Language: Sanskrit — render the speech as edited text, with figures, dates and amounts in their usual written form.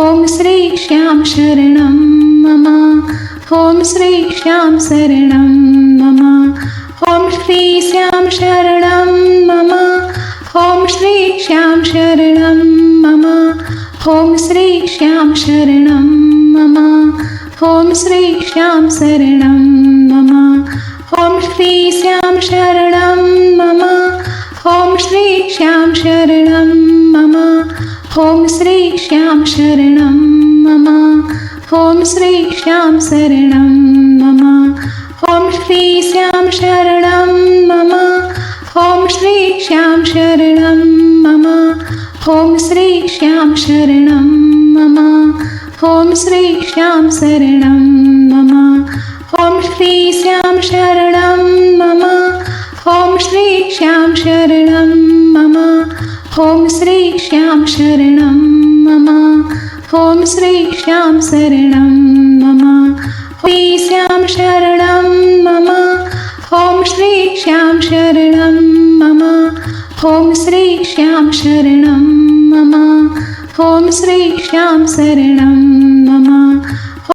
ॐ श्रीश्यां शरणं मम ॐ श्रीश्यां शरणं मम ॐ श्रीश्यां शरणं मम ॐ श्रीश्यां शरणं मम ॐ श्रीश्यां शरणं मम ॐ श्रीश्यां शरणं मम ॐ श्रीश्यां शरणं मम ॐ श्रीश्यां शरणं मम ॐ श्रीश्यां शरणं मम ॐ श्रीश्यां शरणं मम ॐ श्रीश्यां शरणं मम ॐ श्रीश्यां शरणं मम ॐ श्रीश्यां शरणं मम ॐ श्रीश्यां शरणं मम ॐ श्रीश्यां शरणं मम ॐ श्रीश्यां शरणं मम ॐ श्रीश्यां शरणं मम ॐ श्रीश्यां शरणं मम श्रीश्यां शरणं मम ॐ श्रीश्यां शरणं मम ॐ श्रीश्यां शरणं मम ॐ श्रीश्यां शरणं मम